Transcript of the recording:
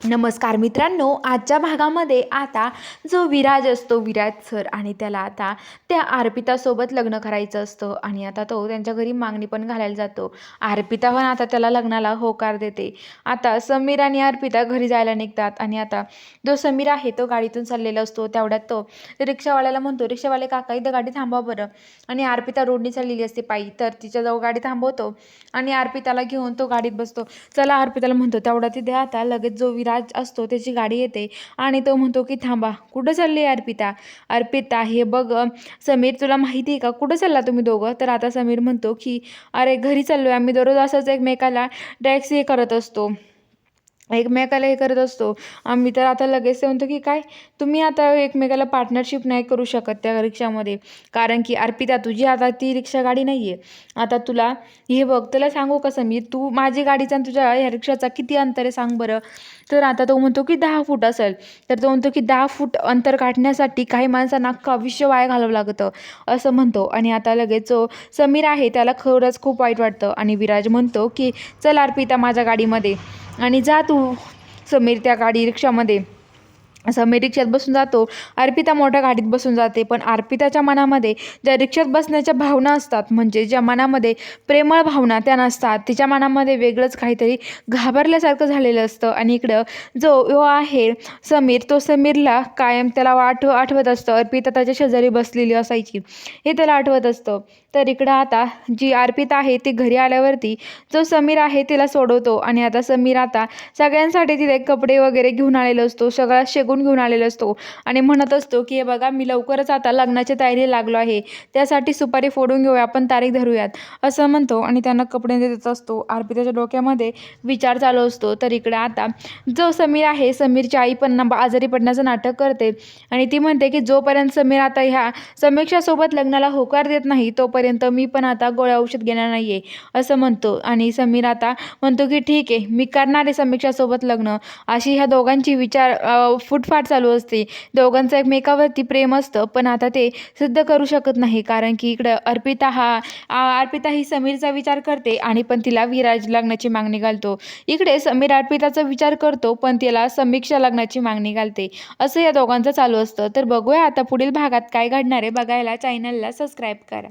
नमस्कार मित्रांनो, आजच्या भागामध्ये आता जो विराज असतो, विराज सर, आणि त्याला आता त्या अर्पितासोबत लग्न करायचं असतं आणि आता तो त्यांच्या घरी मागणी पण घालायला जातो. अर्पिता पण आता त्याला लग्नाला होकार देते. आता समीर आणि अर्पिता घरी जायला निघतात आणि आता जो समीर आहे तो गाडीतून चाललेला असतो. तेवढ्यात तो रिक्षावाल्याला म्हणतो, रिक्षावाले काका इथं गाडी थांबवा बरं. आणि अर्पिता रोडनी चाललेली असते पायी, तर तिच्याजवळ गाडी थांबवतो आणि अर्पिताला घेऊन तो गाडीत बसतो. चला, अर्पिताला म्हणतो. तेवढा तिथे आता लगेच जो विराज असतो त्याची गाडी येते आणि तो म्हणतो की थांबा, कुठं चालली अर्पिता? अर्पिता, हे बघ समीर, तुला माहिती आहे का कुठं चालला तुम्ही दोघं? तर आता समीर म्हणतो की अरे घरी चाललोय आम्ही, दररोज असंच एकमेकाला टॅक्स हे करत असतो, एकमेकाला हे करत असतो आम्ही. तर आता लगेच ते म्हणतो की काय, तुम्ही आता एकमेकाला पार्टनरशिप नाही करू शकत त्या रिक्षामध्ये, कारण की अर्पिता तुझी आता ती रिक्षा गाडी नाही आहे. आता तुला हे बघ, तुला सांगू का समीर, तू माझी गाडीचा आणि तुझ्या ह्या रिक्षाचा किती अंतर आहे सांग बरं. तर आता तो म्हणतो की 10 फूट असेल. तर तो म्हणतो की 10 फूट अंतर काढण्यासाठी काही माणसांना अख्खं आयुष्य वाया घालवं लागतं असं म्हणतो. आणि आता लगेच जो समीर आहे त्याला खरंच खूप वाईट वाटतं आणि विराज म्हणतो की चल अर्पिता माझ्या गाडीमध्ये, आणि जा तू समीर त्या गाडी रिक्षामध्ये. समीर रिक्षात बसून जातो, अर्पिता मोठ्या गाडीत बसून जाते. पण अर्पिताच्या मनामध्ये ज्या रिक्षात बसण्याच्या भावना असतात, म्हणजे ज्या मनामध्ये प्रेमळ भावना त्या नसतात, तिच्या मनामध्ये वेगळंच काहीतरी घाबरल्यासारखं झालेलं असतं. आणि इकडं जो आहे समीर, तो समीरला कायम त्याला आठवत असतं, अर्पिता त्याच्या शेजारी बसलेली असायची हे त्याला आठवत असतं. तर इकडं आता जी अर्पिता आहे ती घरी आल्यावरती जो समीर आहे तिला सोडवतो आणि आता समीर आता सगळ्यांसाठी तिथे कपडे वगैरे घेऊन आलेला असतो, सगळा शेगून घेऊन आलेला असतो आणि म्हणत असतो की हे बघा, मी लवकरच आता लग्नाच्या तयारीला लागलो आहे, त्यासाठी सुपारी फोडून घेऊया, आपण तारीख धरूयात असं म्हणतो आणि त्यांना कपडे देत असतो. अर्पिताच्या डोक्यामध्ये विचार चालू असतो. तर इकडे आता जो समीर आहे, समीरची आई पण आजारी पडण्याचं नाटक करते आणि ती म्हणते की जोपर्यंत समीर आता ह्या समीक्षासोबत लग्नाला होकार देत नाही तोपर्यंत मी पण आता गोळ्या औषध घेणार नाही आहे असं म्हणतो. आणि समीर आता म्हणतो की ठीक आहे, मी करणार आहे समीक्षासोबत लग्न. अशी ह्या दोघांची विचार फुटफाट चालू असते. दोघांचं एकमेकावरती प्रेम असतं, पण आता ते सिद्ध करू शकत नाही, कारण की इकडं अर्पिता ही समीरचा विचार करते आणि पण तिला विराज लग्नाची मागणी घालतो. इकडे समीर अर्पिताचा विचार करतो पण तिला समीक्षा लग्नाची मागणी घालते. असं या दोघांचं चालू असतं. तर बघूया आता पुढील भागात काय घडणार आहे. बघायला चॅनलला सबस्क्राईब करा.